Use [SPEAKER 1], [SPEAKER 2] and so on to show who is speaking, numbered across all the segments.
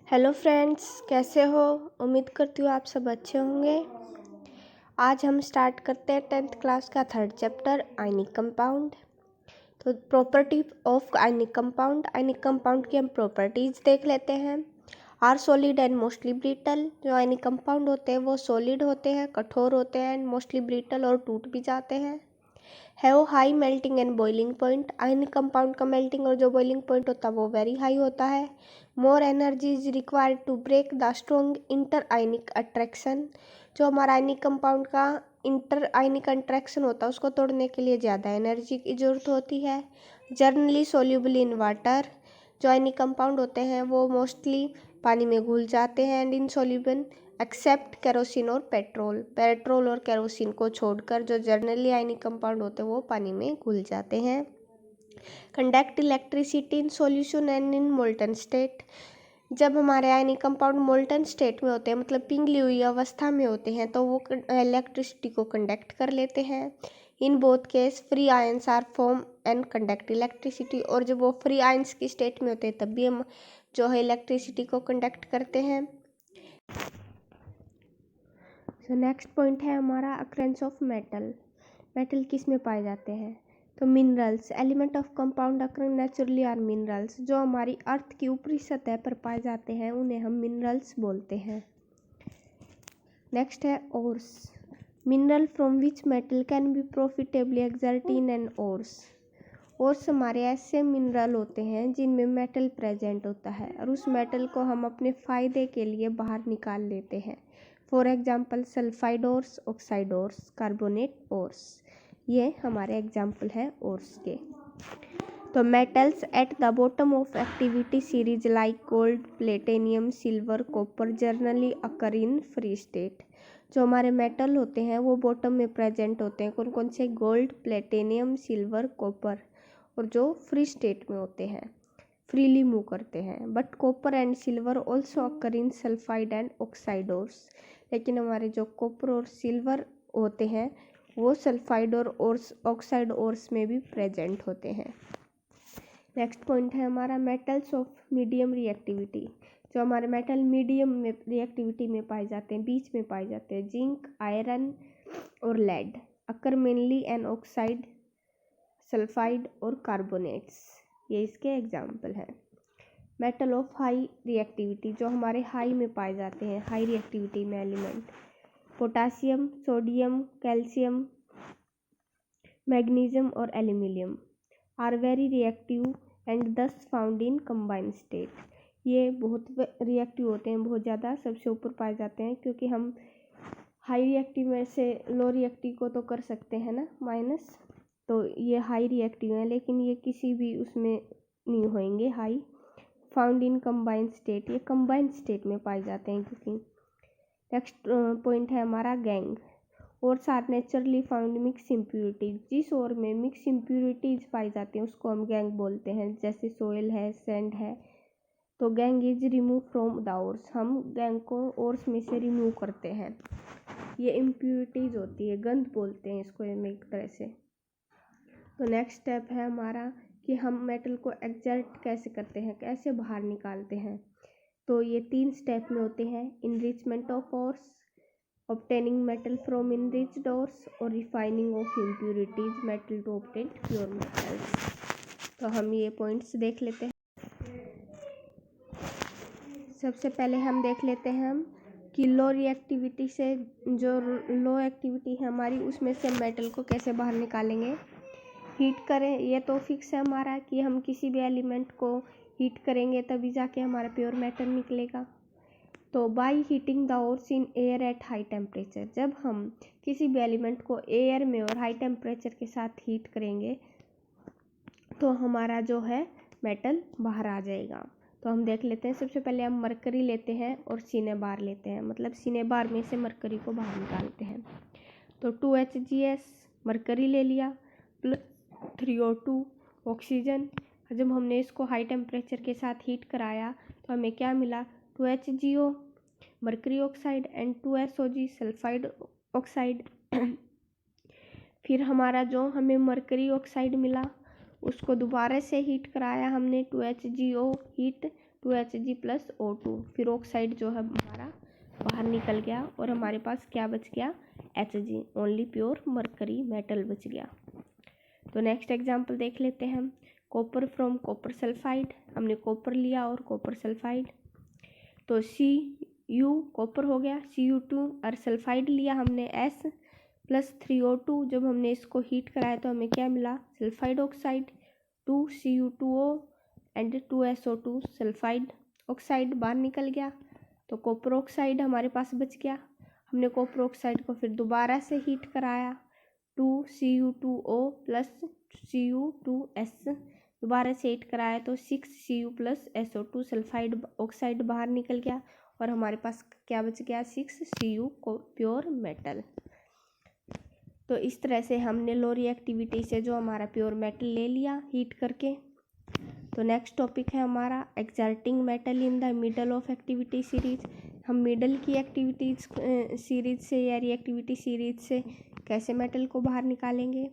[SPEAKER 1] Hello friends, कैसे हो। उम्मीद करती हूँ आप सब अच्छे होंगे। आज हम स्टार्ट करते हैं 10th क्लास का 3rd चैप्टर आयनिक कंपाउंड। तो प्रॉपर्टी ऑफ आयनिक कंपाउंड की हम प्रॉपर्टीज़ देख लेते हैं। Are solid and mostly brittle. जो आयनिक कंपाउंड होते हैं वो सॉलिड होते हैं, कठोर होते हैं एंड मोस्टली ब्रिटल और टूट भी जाते हैं। Have high melting and boiling point. Ionic compound का मेल्टिंग और जो बॉइलिंग पॉइंट होता है वो वेरी हाई होता है। More energy is required to break the strong inter ionic attraction. जो हमारा आयनिक कंपाउंड का इंटर आयनिक अट्रैक्शन होता है उसको तोड़ने के लिए ज़्यादा एनर्जी की ज़रूरत होती है। Generally soluble in water. जो आयनिक कंपाउंड होते हैं वो मोस्टली पानी में घुल जाते हैं एंड इनसोल्यूबल एक्सेप्ट केरोसिन और पेट्रोल और केरोसिन को छोड़कर जो जनरली आयनिक कंपाउंड होते हैं वो पानी में घुल जाते हैं। Conduct electricity in solution and in molten state. जब हमारे आयनिक कंपाउंड मोल्टन स्टेट में होते हैं मतलब पिघली हुई अवस्था में होते हैं तो वो इलेक्ट्रिसिटी को कंडक्ट कर लेते हैं। In both case free ions are form and conduct electricity. और जब वो फ्री आयंस की स्टेट में होते हैं तब भी हम जो है इलेक्ट्रिसिटी को कंडक्ट करते हैं। नेक्स्ट पॉइंट है हमारा अक्रेंस ऑफ मेटल किस में पाए जाते हैं। तो minerals element of compound occur naturally are minerals. जो हमारी अर्थ की ऊपरी सतह पर पाए जाते हैं उन्हें हम मिनरल्स बोलते हैं। नेक्स्ट है ores. Mineral from which metal can be profitably exert in an ores. Ores हमारे ऐसे मिनरल होते हैं जिनमें मेटल प्रेजेंट होता है और उस मेटल को हम अपने फ़ायदे के लिए बाहर निकाल लेते हैं। For example sulphide ores, oxide ores, carbonate ores, ये हमारे एग्जाम्पल है ओर्स के। तो metals at the bottom of activity series like gold, platinum, silver, copper generally occur in free state. जो हमारे मेटल होते हैं वो बॉटम में प्रेजेंट होते हैं। कौन कौन से? गोल्ड, प्लेटिनियम, सिल्वर, कॉपर, और जो फ्री स्टेट में होते हैं, फ्रीली मूव करते हैं। But copper and silver also occur in sulphide and oxide ores. लेकिन हमारे जो कॉपर और सिल्वर होते हैं वो सल्फाइड और ऑक्साइड ओर्स में भी प्रेजेंट होते हैं। नेक्स्ट पॉइंट है हमारा मेटल्स ऑफ मीडियम रिएक्टिविटी। जो हमारे मेटल मीडियम में रिएक्टिविटी में पाए जाते हैं, बीच में पाए जाते हैं। जिंक, आयरन और लेड अकर मेनली एन ऑक्साइड, सल्फाइड और कार्बोनेट्स, ये इसके एग्जाम्पल हैं। मेटल ऑफ हाई रिएक्टिविटी जो हमारे हाई में पाए जाते हैं, हाई रिएक्टिविटी में element. Potassium, sodium, calcium, magnesium और aluminium are very reactive and thus found in combined state. ये बहुत रिएक्टिव होते हैं, बहुत ज़्यादा सबसे ऊपर पाए जाते हैं क्योंकि हम हाई रिएक्टिव में से लो रिएक्टिव को तो कर सकते हैं ना माइनस, तो ये हाई रिएक्टिव हैं लेकिन ये किसी भी उसमें नहीं होंगे हाई। फाउंड इन कंबाइंड स्टेट, ये कंबाइंड स्टेट में पाए जाते हैं क्योंकि। नेक्स्ट पॉइंट है हमारा gangue. Ores are naturally found mix impurities. जिस ओर में मिक्स इम्प्यूरिटीज पाई जाती हैं उसको हम गैंग बोलते हैं, जैसे सोयल है, सैंड है। तो gang is remove from the ores, हम गैंग को ओर्स में से रिमूव करते हैं। ये इम्प्यूरिटीज होती है, गंध बोलते हैं इसको एक तरह से। तो नेक्स्ट स्टेप है हमारा कि हम मेटल को एक्सर्ट कैसे करते हैं, कैसे बाहर निकालते हैं। तो ये 3 स्टेप में होते हैं। Enrichment of ores, obtaining metal from enriched ores और refining of impurities metal to obtain pure metals. तो हम ये पॉइंट्स देख लेते हैं। सबसे पहले हम देख लेते हैं हम कि लो रिएक्टिविटी से, जो लो एक्टिविटी है हमारी, उसमें से मेटल को कैसे बाहर निकालेंगे। हीट करें, ये तो फिक्स है हमारा कि हम किसी भी एलिमेंट को हीट करेंगे तभी जाके हमारा प्योर मेटल निकलेगा। तो by heating the ores in air at high temperature, जब हम किसी भी एलिमेंट को एयर में और हाई टेम्परेचर के साथ हीट करेंगे तो हमारा जो है मेटल बाहर आ जाएगा। तो हम देख लेते हैं। सबसे पहले हम मरकरी लेते हैं और सिनेबार लेते हैं, मतलब सिनेबार में से मरकरी को बाहर निकालते हैं। तो 2HgS मरकरी ले लिया प्लस 3O2 ऑक्सीजन। जब हमने इसको हाई टेम्परेचर के साथ हीट कराया तो हमें क्या मिला? 2HgO mercury oxide and 2SOG sulphide oxide. फिर हमारा जो हमें मरकरी ऑक्साइड मिला उसको दोबारा से हीट कराया हमने, 2HgO heat 2Hg plus O2। फिर ऑक्साइड जो है हमारा बाहर निकल गया और हमारे पास क्या बच गया, Hg, only pure mercury metal बच गया। तो नेक्स्ट एग्जांपल देख लेते हैं हम। कॉपर फ्रॉम कॉपर सल्फाइड, हमने कॉपर लिया और कॉपर सल्फाइड, तो Cu कॉपर हो गया, Cu2 और सल्फाइड लिया हमने S प्लस 3O2। जब हमने इसको हीट कराया तो हमें क्या मिला, sulphide oxide, 2Cu2O and 2SO2 sulphide oxide बाहर निकल गया। तो कॉपर ऑक्साइड हमारे पास बच गया। हमने कॉपर ऑक्साइड को फिर दोबारा से हीट कराया, 2Cu2O प्लस Cu2S दोबारा से हीट कराया तो 6Cu plus SO2 sulphide oxide बाहर निकल गया और हमारे पास क्या बच गया, 6Cu को प्योर मेटल। तो इस तरह से हमने लो रिएक्टिविटी से जो हमारा प्योर मेटल ले लिया हीट करके। तो नेक्स्ट टॉपिक है हमारा exerting metal in the middle of activity series. हम मिडल की एक्टिविटीज सीरीज से या रिएक्टिविटी सीरीज से कैसे मेटल को बाहर निकालेंगे।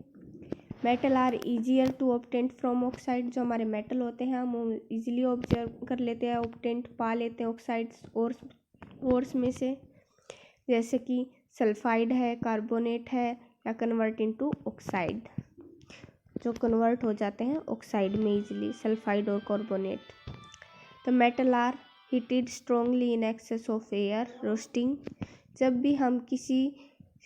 [SPEAKER 1] Metal are easier to obtain from oxide, जो हमारे मेटल होते हैं हम इजीली ऑब्जर्व कर लेते हैं, ऑब्टेन पा लेते हैं ऑक्साइड्स ओर्स में से, जैसे कि सल्फाइड है, कार्बोनेट है या कन्वर्ट इनटू ऑक्साइड, जो कन्वर्ट हो जाते हैं ऑक्साइड में इजीली, सल्फाइड और कार्बोनेट। तो metal are heated strongly in excess of air roasting, जब भी हम किसी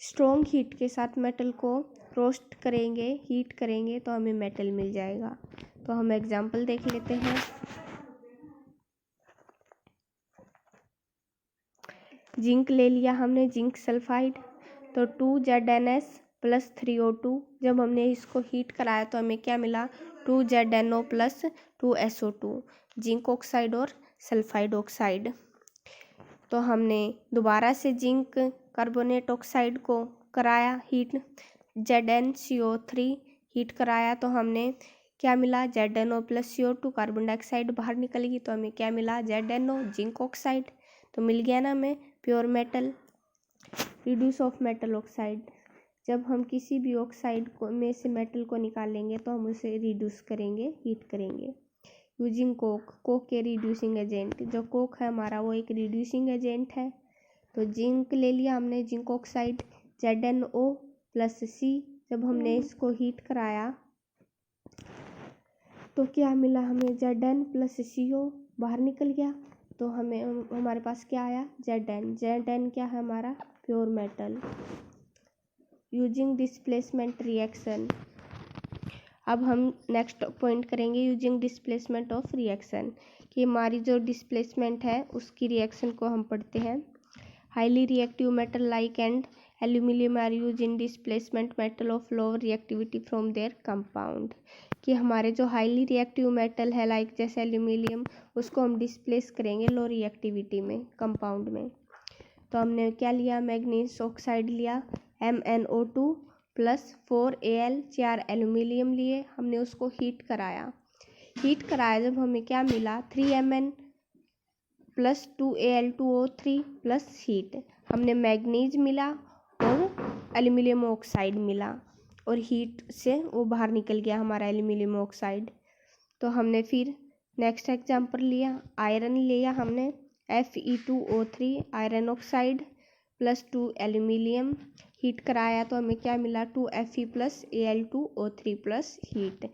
[SPEAKER 1] स्ट्रॉन्ग हीट के साथ मेटल को रोस्ट करेंगे, हीट करेंगे तो हमें मेटल मिल जाएगा। तो हम एग्जांपल देख लेते हैं। जिंक ले लिया हमने, जिंक सल्फाइड, तो 2ZnS प्लस 3O2। जब हमने इसको हीट कराया तो हमें क्या मिला, 2ZnO plus 2SO2, zinc oxide और सल्फाइड ऑक्साइड। तो हमने दोबारा से जिंक कार्बोनेट ऑक्साइड को कराया हीट, ZnCO3 हीट कराया तो हमने क्या मिला, ZnO plus CO2, carbon dioxide बाहर निकलेगी तो हमें क्या मिला, ZnO, जिंक ऑक्साइड। तो मिल गया ना हमें pure metal. Reduce of metal oxide, जब हम किसी भी ऑक्साइड को में से मेटल को निकालेंगे तो हम उसे रिड्यूस करेंगे, हीट करेंगे। यूजिंग कोक के रिड्यूसिंग एजेंट, जो कोक है हमारा वो एक रिड्यूसिंग एजेंट है। तो जिंक ले लिया हमने, zinc oxide, ZnO plus C। जब हमने इसको हीट कराया तो क्या मिला हमें, Zn प्लस CO बाहर निकल गया तो हमारे पास क्या आया, Zn क्या है हमारा, pure metal. Using displacement reaction, अब हम नेक्स्ट पॉइंट करेंगे यूजिंग डिस्प्लेसमेंट ऑफ रिएक्शन, कि हमारी जो डिस्प्लेसमेंट है उसकी रिएक्शन को हम पढ़ते हैं। Highly reactive metal like and aluminium are use in displacement metal of lower reactivity from their compound, कि हमारे जो हाईली रिएक्टिव मेटल है लाइक जैसे एल्यूमिनियम, उसको हम डिस्प्लेस करेंगे लो रिएक्टिविटी में, कंपाउंड में। तो हमने क्या लिया, मैग्नीज ऑक्साइड लिया, MnO2 प्लस 4Al, 4 एल्यूमिनियम लिए, हमने उसको हीट कराया जब हमें क्या मिला, 3Mn plus 2Al2O3 plus heat, हमने मैग्नीज मिला और एल्यूमिनियम ऑक्साइड मिला और हीट से वो बाहर निकल गया हमारा एल्यूमिनियम ऑक्साइड। तो हमने फिर नेक्स्ट एग्जांपल लिया, आयरन लिया हमने, Fe2O3 iron oxide plus 2 aluminium, heat कराया तो हमें क्या मिला, 2Fe plus Al2O3 plus heat.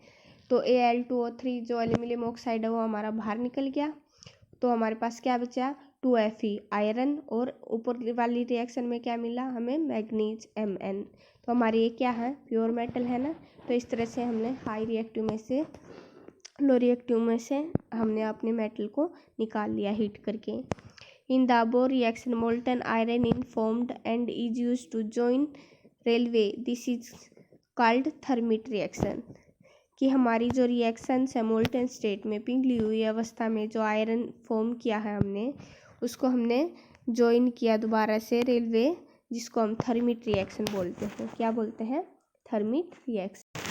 [SPEAKER 1] तो Al2O3 जो एल्यूमिनियम ऑक्साइड है वो हमारा बाहर निकल गया, तो हमारे पास क्या बचा, 2Fe आयरन, और ऊपर वाली रिएक्शन में क्या मिला हमें, मैग्नीज Mn। तो हमारी ये क्या है, प्योर मेटल है ना। तो इस तरह से हमने हाई रिएक्टिव में से लो रिएक्टिव में से हमने अपने मेटल को निकाल लिया हीट करके। In the above reaction molten iron in formed and is used to join railway, this is called thermite reaction, कि हमारी जो रिएक्शंस है मोल्टन स्टेट में, पिघली हुई अवस्था में जो आयरन फॉर्म किया है हमने, उसको हमने जॉइन किया दोबारा से रेलवे, जिसको हम थर्मिट रिएक्शन बोलते हैं। क्या बोलते हैं, थर्मिट रिएक्शन।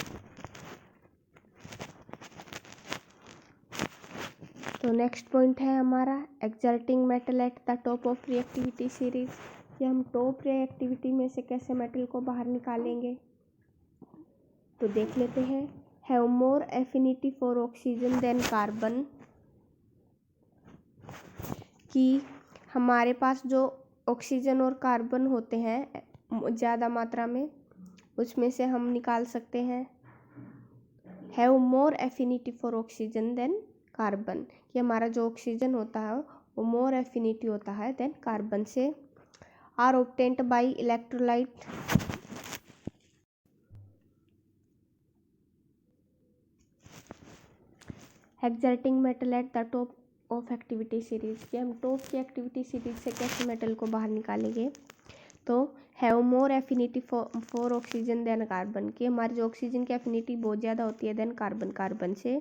[SPEAKER 1] तो नेक्स्ट पॉइंट है हमारा exerting metal at the top of reactivity series, कि हम टॉप रिएक्टिविटी में से कैसे मेटल को बाहर निकालेंगे। तो देख लेते हैं। Have more affinity for oxygen than carbon, कि हमारे पास जो ऑक्सीजन और कार्बन होते हैं ज़्यादा मात्रा में, उसमें से हम निकाल सकते हैं have more affinity for oxygen than carbon, कि हमारा जो ऑक्सीजन होता है वो मोर एफिनिटी होता है देन कार्बन से। Are obtained by electrolyte exerting metal at the top of activity series, कि हम टॉप की एक्टिविटी सीरीज से कैसे मेटल को बाहर निकालेंगे। तो have more affinity for oxygen than carbon, कि हमारी जो ऑक्सीजन की एफिनिटी बहुत ज़्यादा होती है देन कार्बन से।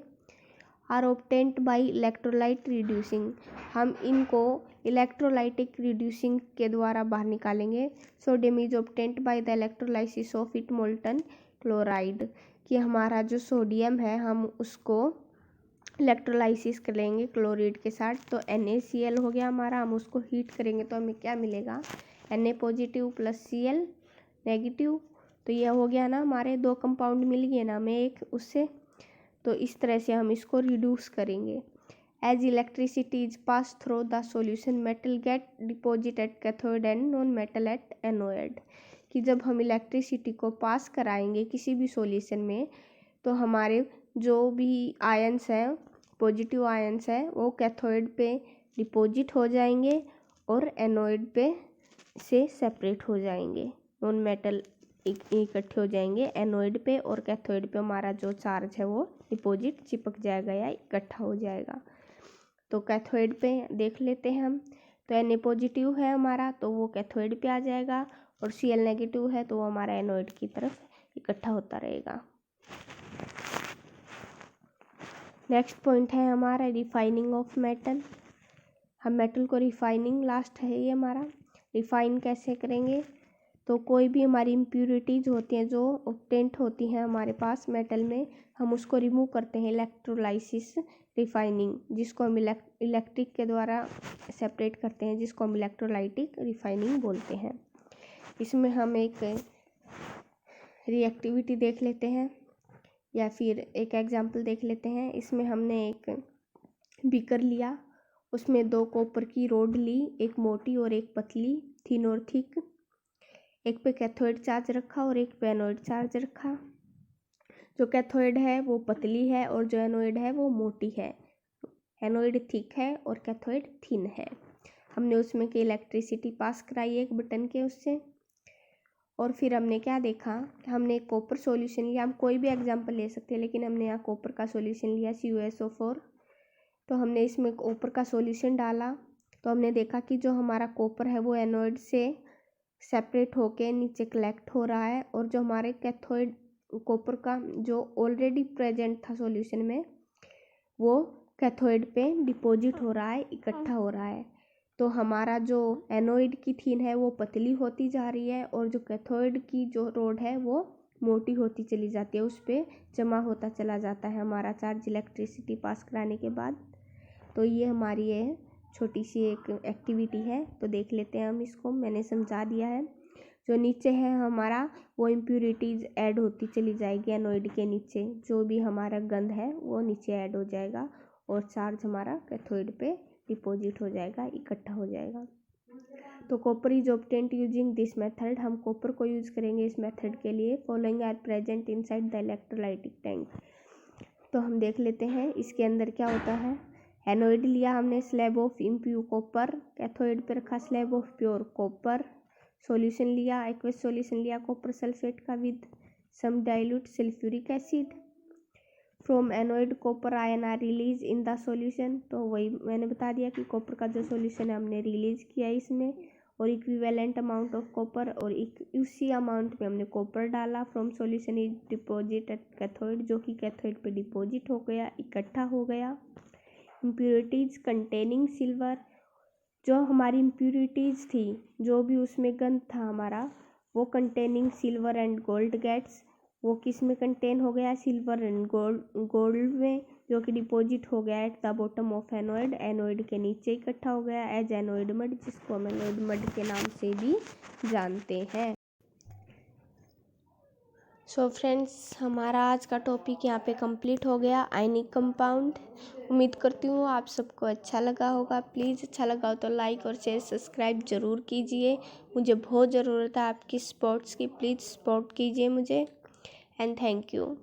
[SPEAKER 1] Are obtained by electrolyte reducing, हम इनको इलेक्ट्रोलाइटिक रिड्यूसिंग के द्वारा बाहर निकालेंगे। Sodium is obtained by the electrolysis of it molten chloride, कि हमारा जो सोडियम है हम उसको इलेक्ट्रोलाइसिस करेंगे क्लोराइड के साथ, तो NaCl हो गया हमारा। हम उसको हीट करेंगे तो हमें क्या मिलेगा, Na positive plus Cl negative. तो यह हो गया ना, हमारे दो कंपाउंड मिल गए ना हमें एक उससे। तो इस तरह से हम इसको रिड्यूस करेंगे। As electricity is pass through the solution metal get deposit at cathode and non metal at anode, कि जब हम इलेक्ट्रिसिटी को पास कराएंगे किसी भी सॉल्यूशन में तो हमारे जो भी आयंस हैं, पॉजिटिव आयंस हैं, वो कैथोड पे डिपॉजिट हो जाएंगे और एनोड पे से सेपरेट हो जाएंगे। नॉन मेटल इकट्ठे हो जाएंगे एनोड पे, और कैथोड पे हमारा जो चार्ज है वो डिपॉजिट चिपक जाएगा या इकट्ठा हो जाएगा। तो कैथोड पे देख लेते हैं हम, तो Na पॉजिटिव है हमारा तो वो कैथोड पे आ जाएगा, और Cl नेगेटिव है तो वो हमारा एनोड की तरफ इकट्ठा होता रहेगा। नेक्स्ट पॉइंट है हमारा रिफाइनिंग ऑफ मेटल। हम मेटल को रिफाइनिंग लास्ट है ये हमारा। रिफाइन कैसे करेंगे, तो कोई भी हमारी इम्प्यूरिटीज़ होती हैं जो ऑब्टेन्ड होती हैं हमारे पास मेटल में, हम उसको रिमूव करते हैं इलेक्ट्रोलाइसिस रिफाइनिंग, जिसको हम इलेक्ट्रिक के द्वारा सेपरेट करते हैं, जिसको हम इलेक्ट्रोलाइटिक रिफाइनिंग बोलते हैं। इसमें हम एक रिएक्टिविटी देख लेते हैं या फिर एक एग्जांपल देख लेते हैं। इसमें हमने एक बीकर लिया, उसमें दो कॉपर की रोड ली, एक मोटी और एक पतली, थिन और थिक। एक पे कैथोड चार्ज रखा और एक पे एनोड चार्ज रखा। जो कैथोड है वो पतली है और जो एनोड है वो मोटी है। एनोड थिक है और कैथोड थिन है। हमने उसमें की इलेक्ट्रिसिटी पास कराई एक बटन के उससे, और फिर हमने क्या देखा, हमने एक कॉपर सॉल्यूशन लिया। हम कोई भी एग्जांपल ले सकते हैं, लेकिन हमने यहाँ कॉपर का सॉल्यूशन लिया CuSO4। तो हमने इसमें कॉपर का सॉल्यूशन डाला तो हमने देखा कि जो हमारा कॉपर है वो एनोड से सेपरेट होके नीचे कलेक्ट हो रहा है, और जो हमारे कैथोड कॉपर का जो ऑलरेडी प्रेजेंट था सॉल्यूशन में वो कैथोड पे डिपॉजिट हो रहा है, इकट्ठा हो रहा है। तो हमारा जो एनोड की थिन है वो पतली होती जा रही है, और जो कैथोड की जो रोड है वो मोटी होती चली जाती है, उस पर जमा होता चला जाता है हमारा चार्ज इलेक्ट्रिसिटी पास कराने के बाद। तो ये हमारी ये छोटी सी एक एक्टिविटी है, तो देख लेते हैं हम इसको। मैंने समझा दिया है। जो नीचे है हमारा वो इम्प्यूरिटीज़ ऐड होती चली जाएगी एनोड के नीचे, जो भी हमारा गंध है वो नीचे ऐड हो जाएगा, और चार्ज हमारा कैथोड पे डिपॉजिट हो जाएगा, इकट्ठा हो जाएगा। तो copper is obtained using this method, हम कॉपर को यूज़ करेंगे इस मेथड के लिए। Following are present inside the electrolytic tank. तो हम देख लेते हैं इसके अंदर क्या होता है। एनोड लिया हमने slab of impure copper, cathode पे रखा slab of pure copper. Solution लिया, एक्वस सॉल्यूशन लिया कॉपर सल्फेट का with some dilute sulphuric acid. From anode copper ion are release in the solution. तो वही मैंने बता दिया कि कॉपर का जो सॉल्यूशन है हमने रिलीज किया इसमें, और इक्विवेलेंट अमाउंट ऑफ कॉपर, और उसी अमाउंट में हमने कॉपर डाला। From solution is deposit at cathode, जो कि कैथोड पे डिपॉजिट हो गया, इकट्ठा हो गया। इम्प्यूरिटीज कंटेनिंग सिल्वर, जो हमारी इम्प्यूरिटीज़ थी, जो भी उसमें गंध था हमारा, वो containing silver and gold gets, वो किस में कंटेन हो गया, सिल्वर एंड गोल्ड में, जो कि डिपॉजिट हो गया at the bottom of anode, anode के नीचे इकट्ठा हो गया एज एनोड मड, जिसको हम एनोड मड के नाम से भी जानते हैं। सो फ्रेंड्स, हमारा आज का टॉपिक यहाँ पे कंप्लीट हो गया, आयनिक कंपाउंड। उम्मीद करती हूँ आप सबको अच्छा लगा होगा। प्लीज़ अच्छा लगा हो तो लाइक और शेयर सब्सक्राइब ज़रूर कीजिए। मुझे बहुत ज़रूरत है आपकी सपोर्ट्स की, प्लीज़ सपोर्ट कीजिए मुझे। And thank you.